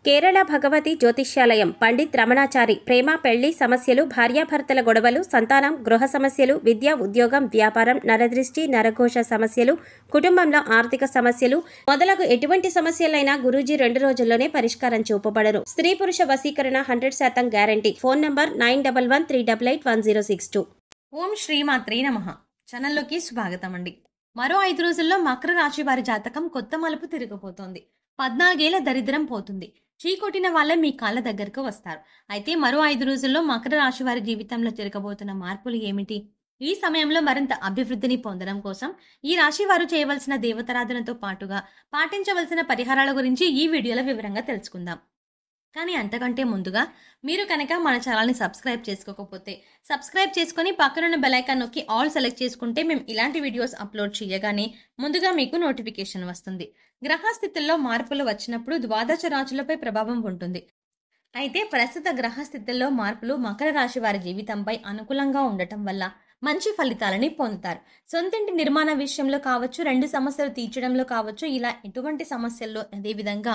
కేరళ భగవతి జ్యోతిష్యాలయం పండిత్ రమణాచారి ప్రేమ పెళ్లి సమస్యలు, భార్యాభర్తల గొడవలు, సంతానం, గృహ సమస్యలు, విద్య, ఉద్యోగం, వ్యాపారం, నరదృష్టి, నరఘోష సమస్యలు, కుటుంబంలో ఆర్థిక సమస్యలు మొదలగు ఎటువంటి సమస్యలైనా గురూజీ 2 రోజుల్లోనే పరిష్కారం చూపబడను. స్త్రీ పురుష వశీకరణ 100% గ్యారంటీ. Phone number 9113881062. ఓం శ్రీమాత్రే నమః. ఛానల్లోకి స్వాగతం అండి. మరో 5 రోజుల్లో మకర రాశి వారి జాతకం కొత్త మలుపు తిరగబోతోంది. 14 ఏళ్ల దరిద్రం పోతుంది. చీకొట్టిన వాళ్ళే మీ కాళ్ళ దగ్గరకు వస్తారు. అయితే మరో 5 రోజుల్లో మకర రాశి వారి జీవితంలో జరగబోతున్న మార్పులు ఏమిటి? ఈ సమయంలో మరింత అభివృద్ధిని పొందడం కోసం ఈ రాశి వారు చేయవలసిన దేవతారాధనతో పాటుగా పాటించవలసిన పరిహారాల గురించి ఈ వీడియోలో వివరంగా తెలుసుకుందాం. కానీ అంతకంటే ముందుగా మీరు కనుక మన ఛానల్ని సబ్స్క్రైబ్ చేసుకోకపోతే సబ్స్క్రైబ్ చేసుకొని పక్కనున్న బెల్ ఐకాన్ నొక్కి ఆల్ సెలెక్ట్ చేసుకుంటే మేము ఇలాంటి వీడియోస్ అప్లోడ్ చేయగానే ముందుగా మీకు నోటిఫికేషన్ వస్తుంది. గ్రహస్థితుల్లో మార్పులు వచ్చినప్పుడు ద్వాదశ రాశులపై ప్రభావం ఉంటుంది. అయితే ప్రస్తుత గ్రహస్థితుల్లో మార్పులు మకర రాశి వారి జీవితంపై అనుకూలంగా ఉండటం వల్ల మంచి ఫలితాలని పొందుతారు. సొంతింటి నిర్మాణ విషయంలో కావచ్చు, 2 సమస్యలు తీర్చడంలో కావచ్చు, ఇలా ఎటువంటి సమస్యల్లో, అదేవిధంగా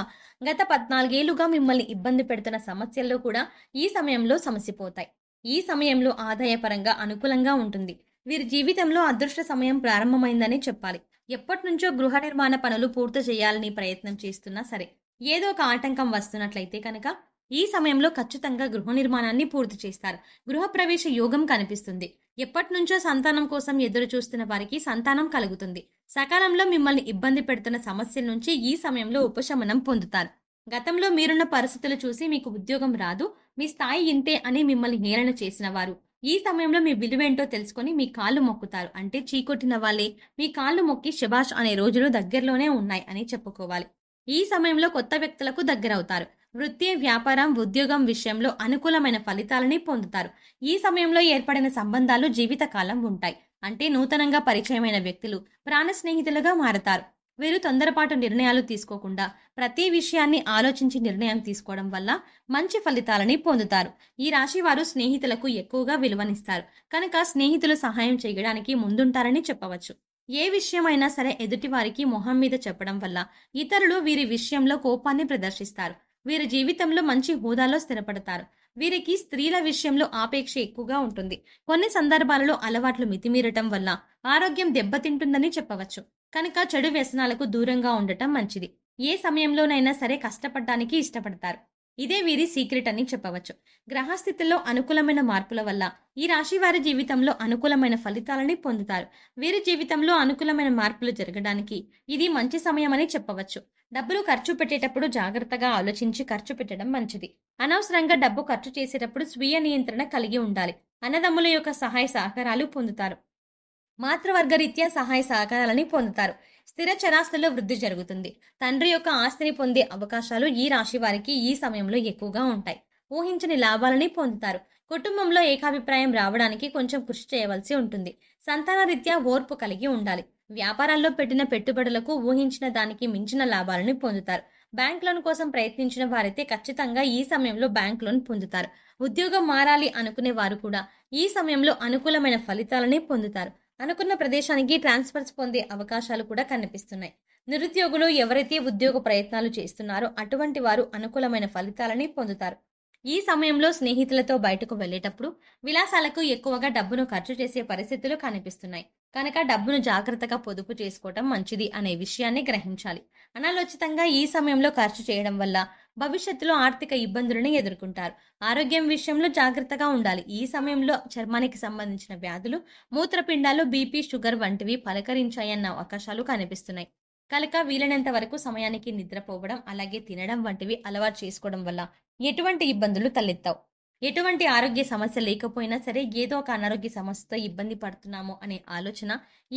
గత 14 ఏళ్లుగా మిమ్మల్ని ఇబ్బంది పెడుతున్న సమస్యల్లో కూడా ఈ సమయంలో సమసిపోతాయి. ఈ సమయంలో ఆదాయపరంగా అనుకూలంగా ఉంటుంది. వీరి జీవితంలో అదృష్ట సమయం ప్రారంభమైందని చెప్పాలి. ఎప్పటి నుంచో గృహ నిర్మాణ పనులు పూర్తి చేయాలని ప్రయత్నం చేస్తున్నా సరే ఏదో ఒక ఆటంకం వస్తున్నట్లయితే కనుక ఈ సమయంలో ఖచ్చితంగా గృహ నిర్మాణాన్ని పూర్తి చేస్తారు. గృహప్రవేశ యోగం కనిపిస్తుంది. ఎప్పటి నుంచో సంతానం కోసం ఎదురు చూస్తున్న వారికి సంతానం కలుగుతుంది. సకాలంలో మిమ్మల్ని ఇబ్బంది పెడుతున్న సమస్యల నుంచి ఈ సమయంలో ఉపశమనం పొందుతారు. గతంలో మీరున్న పరిస్థితులు చూసి మీకు ఉద్యోగం రాదు, మీ స్థాయి ఇంతే అని మిమ్మల్ని హేళన చేసిన వారు ఈ సమయంలో మీ విలువేంటో తెలుసుకొని మీ కాళ్ళు మొక్కుతారు. అంటే చీకొట్టిన వాళ్ళే మీ కాళ్ళు మొక్కి శబాష్ అనే రోజులు దగ్గరలోనే ఉన్నాయి అని చెప్పుకోవాలి. ఈ సమయంలో కొత్త వ్యక్తులకు దగ్గరవుతారు. వృత్తి, వ్యాపారం, ఉద్యోగం విషయంలో అనుకూలమైన ఫలితాలని పొందుతారు. ఈ సమయంలో ఏర్పడిన సంబంధాలు జీవితకాలం ఉంటాయి. అంటే నూతనంగా పరిచయమైన వ్యక్తులు ప్రాణ స్నేహితులుగా మారతారు. వీరు తొందరపాటు నిర్ణయాలు తీసుకోకుండా ప్రతి విషయాన్ని ఆలోచించి నిర్ణయం తీసుకోవడం వల్ల మంచి ఫలితాలని పొందుతారు. ఈ రాశి వారు స్నేహితులకు ఎక్కువగా విలువనిస్తారు కనుక స్నేహితులు సహాయం చేయడానికి ముందుంటారని చెప్పవచ్చు. ఏ విషయమైనా సరే ఎదుటి వారికి మొహం మీద చెప్పడం వల్ల ఇతరులు వీరి విషయంలో కోపాన్ని ప్రదర్శిస్తారు. వీరి జీవితంలో మంచి హోదాలో స్థిరపడతారు. వీరికి స్త్రీల విషయంలో ఆపేక్ష ఎక్కువగా ఉంటుంది. కొన్ని సందర్భాలలో అలవాట్లు మితిమీరటం వల్ల ఆరోగ్యం దెబ్బతింటుందని చెప్పవచ్చు. కనుక చెడు వ్యసనాలకు దూరంగా ఉండటం మంచిది. ఏ సమయంలోనైనా సరే కష్టపడడానికి ఇష్టపడతారు. ఇదే వీరి సీక్రెట్ అని చెప్పవచ్చు. గ్రహస్థితుల్లో అనుకూలమైన మార్పుల వల్ల ఈ రాశి వారి జీవితంలో అనుకూలమైన ఫలితాలని పొందుతారు. వీరి జీవితంలో అనుకూలమైన మార్పులు జరగడానికి ఇది మంచి సమయం అని చెప్పవచ్చు. డబ్బులు ఖర్చు పెట్టేటప్పుడు జాగ్రత్తగా ఆలోచించి ఖర్చు పెట్టడం మంచిది. అనవసరంగా డబ్బు ఖర్చు చేసేటప్పుడు స్వీయ నియంత్రణ కలిగి ఉండాలి. అన్నదమ్ముల యొక్క సహాయ సహకారాలు పొందుతారు. మాతృవర్గరీత్యా సహాయ సహకారాలని పొందుతారు. స్థిర చరాస్తుల్లో వృద్ధి జరుగుతుంది. తండ్రి యొక్క ఆస్తిని పొందే అవకాశాలు ఈ రాశి వారికి ఈ సమయంలో ఎక్కువగా ఉంటాయి. ఊహించని లాభాలని పొందుతారు. కుటుంబంలో ఏకాభిప్రాయం రావడానికి కొంచెం కృషి చేయవలసి ఉంటుంది. సంతాన రీత్యా ఓర్పు కలిగి ఉండాలి. వ్యాపారాల్లో పెట్టిన పెట్టుబడులకు ఊహించిన దానికి మించిన లాభాలను పొందుతారు. బ్యాంక్ లోన్ కోసం ప్రయత్నించిన వారైతే ఖచ్చితంగా ఈ సమయంలో బ్యాంక్ లోన్ పొందుతారు. ఉద్యోగం మారాలి అనుకునే వారు కూడా ఈ సమయంలో అనుకూలమైన ఫలితాలని పొందుతారు. అనుకున్న ప్రదేశానికి ట్రాన్స్ఫర్స్ పొందే అవకాశాలు కూడా కనిపిస్తున్నాయి. నిరుద్యోగులు ఎవరైతే ఉద్యోగ ప్రయత్నాలు చేస్తున్నారో అటువంటి వారు అనుకూలమైన ఫలితాలని పొందుతారు. ఈ సమయంలో స్నేహితులతో బయటకు వెళ్లేటప్పుడు విలాసాలకు ఎక్కువగా డబ్బును ఖర్చు చేసే పరిస్థితులు కనిపిస్తున్నాయి. కనుక డబ్బును జాగ్రత్తగా పొదుపు చేసుకోవటం మంచిది అనే విషయాన్ని గ్రహించాలి. అనాలోచితంగా ఈ సమయంలో ఖర్చు చేయడం వల్ల భవిష్యత్తులో ఆర్థిక ఇబ్బందులను ఎదుర్కొంటారు. ఆరోగ్యం విషయంలో జాగ్రత్తగా ఉండాలి. ఈ సమయంలో చర్మానికి సంబంధించిన వ్యాధులు, మూత్రపిండాలు, బీపీ, షుగర్ వంటివి పలకరించాయన్న అవకాశాలు కనిపిస్తున్నాయి. కనుక వీలైనంత వరకు సమయానికి నిద్రపోవడం, అలాగే తినడం వంటివి అలవాటు చేసుకోవడం వల్ల ఎటువంటి ఇబ్బందులు తలెత్తావు. ఎటువంటి ఆరోగ్య సమస్య లేకపోయినా సరే ఏదో ఒక అనారోగ్య సమస్యతో ఇబ్బంది పడుతున్నాము అనే ఆలోచన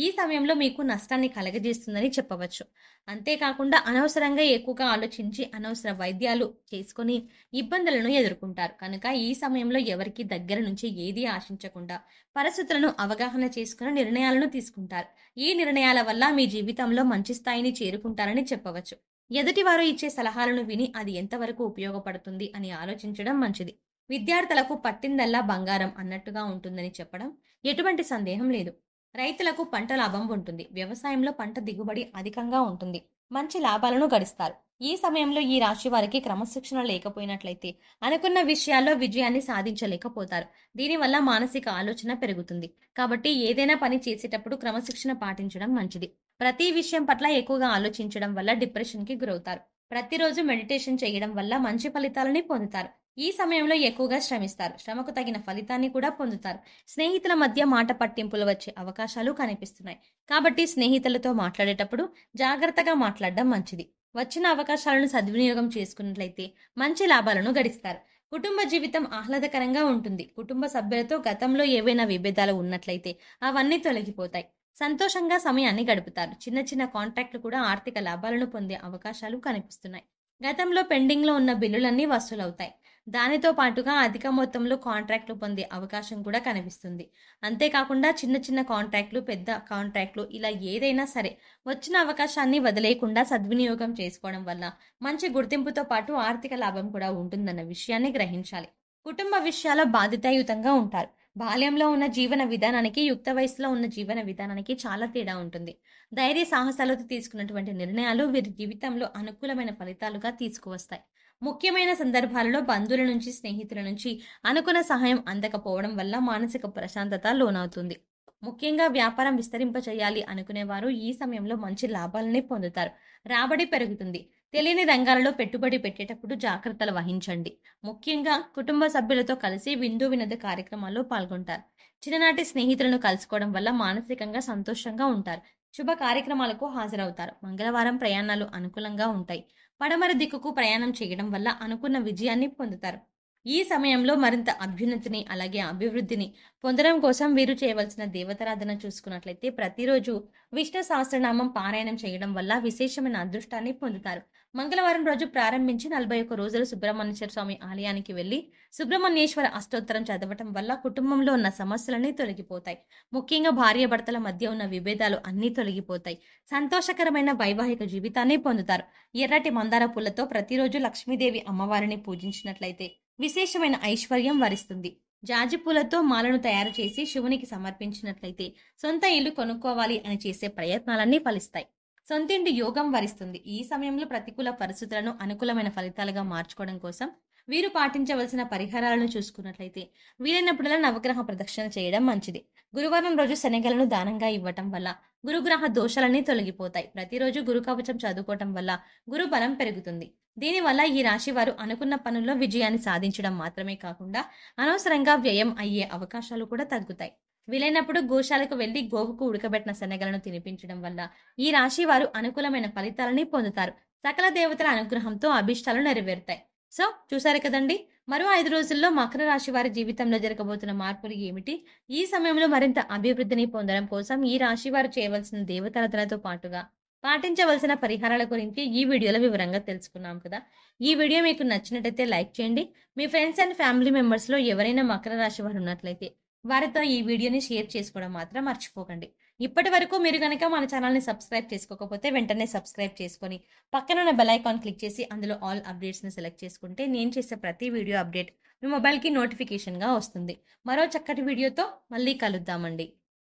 ఈ సమయంలో మీకు నష్టాన్ని కలగజేస్తుందని చెప్పవచ్చు. అంతేకాకుండా అనవసరంగా ఎక్కువగా ఆలోచించి అనవసర వైద్యాలు చేసుకొని ఇబ్బందులను ఎదుర్కొంటారు. కనుక ఈ సమయంలో ఎవరికి దగ్గర నుంచి ఏదీ ఆశించకుండా పరిస్థితులను అవగాహన చేసుకుని నిర్ణయాలను తీసుకుంటారు. ఈ నిర్ణయాల వల్ల మీ జీవితంలో మంచి స్థాయిని చేరుకుంటారని చెప్పవచ్చు. ఎదుటివారు ఇచ్చే సలహాలను విని అది ఎంతవరకు ఉపయోగపడుతుంది అని ఆలోచించడం మంచిది. విద్యార్థులకు పట్టిందల్లా బంగారం అన్నట్టుగా ఉంటుందని చెప్పడం ఎటువంటి సందేహం లేదు. రైతులకు పంట లాభం ఉంటుంది. వ్యవసాయంలో పంట దిగుబడి అధికంగా ఉంటుంది. మంచి లాభాలను గడిస్తారు. ఈ సమయంలో ఈ రాశి వారికి క్రమశిక్షణ లేకపోయినట్లయితే అనుకున్న విషయాల్లో విజయాన్ని సాధించలేకపోతారు. దీనివల్ల మానసిక ఆలోచన పెరుగుతుంది. కాబట్టి ఏదైనా పని చేసేటప్పుడు క్రమశిక్షణ పాటించడం మంచిది. ప్రతి విషయం పట్ల ఎక్కువగా ఆలోచించడం వల్ల డిప్రెషన్‌కి గురవుతారు. ప్రతిరోజు మెడిటేషన్ చేయడం వల్ల మంచి ఫలితాలని పొందుతారు. ఈ సమయంలో ఎక్కువగా శ్రమిస్తారు. శ్రమకు తగిన ఫలితాన్ని కూడా పొందుతారు. స్నేహితుల మధ్య మాట పట్టింపులు వచ్చే అవకాశాలు కనిపిస్తున్నాయి. కాబట్టి స్నేహితులతో మాట్లాడేటప్పుడు జాగ్రత్తగా మాట్లాడడం మంచిది. వచ్చిన అవకాశాలను సద్వినియోగం చేసుకున్నట్లయితే మంచి లాభాలను గడిస్తారు. కుటుంబ జీవితం ఆహ్లాదకరంగా ఉంటుంది. కుటుంబ సభ్యులతో గతంలో ఏవైనా విభేదాలు ఉన్నట్లయితే అవన్నీ తొలగిపోతాయి. సంతోషంగా సమయాన్ని గడుపుతారు. చిన్న చిన్న కాంట్రాక్ట్లు కూడా ఆర్థిక లాభాలను పొందే అవకాశాలు కనిపిస్తున్నాయి. గతంలో పెండింగ్లో ఉన్న బిల్లులన్నీ వసూలవుతాయి. దానితో పాటుగా అధిక మొత్తంలో కాంట్రాక్ట్లు పొందే అవకాశం కూడా కనిపిస్తుంది. అంతేకాకుండా చిన్న చిన్న కాంట్రాక్ట్లు, పెద్ద కాంట్రాక్ట్లు ఇలా ఏదైనా సరే వచ్చిన అవకాశాన్ని వదిలేయకుండా సద్వినియోగం చేసుకోవడం వల్ల మంచి గుర్తింపుతో పాటు ఆర్థిక లాభం కూడా ఉంటుందన్న విషయాన్ని గ్రహించాలి. కుటుంబ విషయాల్లో బాధ్యతాయుతంగా ఉంటారు. బాల్యంలో ఉన్న జీవన విధానానికి, యుక్త వయసులో ఉన్న జీవన విధానానికి చాలా తేడా ఉంటుంది. ధైర్య సాహసాలతో తీసుకున్నటువంటి నిర్ణయాలు వీరి జీవితంలో అనుకూలమైన ఫలితాలుగా తీసుకువస్తాయి. ముఖ్యమైన సందర్భాలలో బంధువుల నుంచి, స్నేహితుల నుంచి అనుకున్న సహాయం అందకపోవడం వల్ల మానసిక ప్రశాంతత లోనవుతుంది. ముఖ్యంగా వ్యాపారం విస్తరింపచేయాలి అనుకునేవారు ఈ సమయంలో మంచి లాభాలని పొందుతారు. రాబడి పెరుగుతుంది. తెలియని రంగాలలో పెట్టుబడి పెట్టేటప్పుడు జాగ్రత్తలు వహించండి. ముఖ్యంగా కుటుంబ సభ్యులతో కలిసి విందు వినోద కార్యక్రమాల్లో పాల్గొంటారు. చిన్ననాటి స్నేహితులను కలుసుకోవడం వల్ల మానసికంగా సంతోషంగా ఉంటారు. శుభ కార్యక్రమాలకు హాజరవుతారు. మంగళవారం ప్రయాణాలు అనుకూలంగా ఉంటాయి. పడమర దిక్కుకు ప్రయాణం చేయడం వల్ల అనుకున్న విజయాన్ని పొందుతారు. ఈ సమయంలో మరింత అభ్యున్నతిని అలాగే అభివృద్ధిని పొందడం కోసం వీరు చేయవలసిన దేవతారాధన చూసుకున్నట్లయితే ప్రతిరోజు విష్ణు సహస్రనామం పారాయణం చేయడం వల్ల విశేషమైన అదృష్టాన్ని పొందుతారు. మంగళవారం రోజు ప్రారంభించి 41 రోజులు సుబ్రహ్మణ్యేశ్వర స్వామి ఆలయానికి వెళ్లి సుబ్రహ్మణ్యేశ్వర అష్టోత్తరం చదవటం వల్ల కుటుంబంలో ఉన్న సమస్యలన్నీ తొలగిపోతాయి. ముఖ్యంగా భార్యాభర్తల మధ్య ఉన్న విభేదాలు అన్నీ తొలగిపోతాయి. సంతోషకరమైన వైవాహిక జీవితాన్ని పొందుతారు. ఎర్రటి మందార పూలతో ప్రతిరోజు లక్ష్మీదేవి అమ్మవారిని పూజించినట్లయితే విశేషమైన ఐశ్వర్యం వరిస్తుంది. జాజి పూలతో మాలను తయారు చేసి శివునికి సమర్పించినట్లయితే సొంత ఇల్లు కొనుక్కోవాలి అని చేసే ప్రయత్నాలన్నీ ఫలిస్తాయి. సొంతింటి యోగం వరిస్తుంది. ఈ సమయంలో ప్రతికూల పరిస్థితులను అనుకూలమైన ఫలితాలుగా మార్చుకోవడం కోసం వీరు పాటించవలసిన పరిహారాలను చూసుకున్నట్లయితే వీలైనప్పుడల్లా నవగ్రహ ప్రదక్షిణ చేయడం మంచిది. గురువారం రోజు శనగలను దానంగా ఇవ్వటం వల్ల గురుగ్రహ దోషాలన్నీ తొలగిపోతాయి. ప్రతిరోజు గురు కవచం చదువుకోవటం వల్ల గురు బలం పెరుగుతుంది. దీనివల్ల ఈ రాశి వారు అనుకున్న పనుల్లో విజయాన్ని సాధించడం మాత్రమే కాకుండా అనవసరంగా వ్యయం అయ్యే అవకాశాలు కూడా తగ్గుతాయి. వీలైనప్పుడు గోశాలకు వెళ్లి గోవుకు ఉడకబెట్టిన శనగలను తినిపించడం వల్ల ఈ రాశి వారు అనుకూలమైన ఫలితాలని పొందుతారు. సకల దేవతల అనుగ్రహంతో అభిష్టాలు నెరవేరుతాయి. సో చూసారు కదండి, మరో 5 రోజుల్లో మకర రాశి వారి జీవితంలో జరగబోతున్న మార్పులు ఏమిటి, ఈ సమయంలో మరింత అభివృద్ధిని పొందడం కోసం ఈ రాశి వారు చేయవలసిన దేవతారాధనతో పాటుగా పాటించవలసిన పరిహారాల గురించి ఈ వీడియోలో వివరంగా తెలుసుకున్నాం కదా. ఈ వీడియో మీకు నచ్చినట్లయితే లైక్ చేయండి. మీ ఫ్రెండ్స్ అండ్ ఫ్యామిలీ మెంబర్స్లో ఎవరైనా మకర రాశి వారు ఉన్నట్లయితే వారితో ఈ వీడియోని షేర్ చేసుకోవడం మాత్రం మర్చిపోకండి. ఇప్పటి వరకు మీరు కనుక మన ఛానల్ని సబ్స్క్రైబ్ చేసుకోకపోతే వెంటనే సబ్స్క్రైబ్ చేసుకొని పక్కనున్న బెల్ ఐకాన్ క్లిక్ చేసి అందులో ఆల్ అప్డేట్స్ని సెలెక్ట్ చేసుకుంటే నేను చేసే ప్రతి వీడియో అప్డేట్ మీ మొబైల్కి నోటిఫికేషన్గా వస్తుంది. మరో చక్కటి వీడియోతో మళ్ళీ కలుద్దామండి.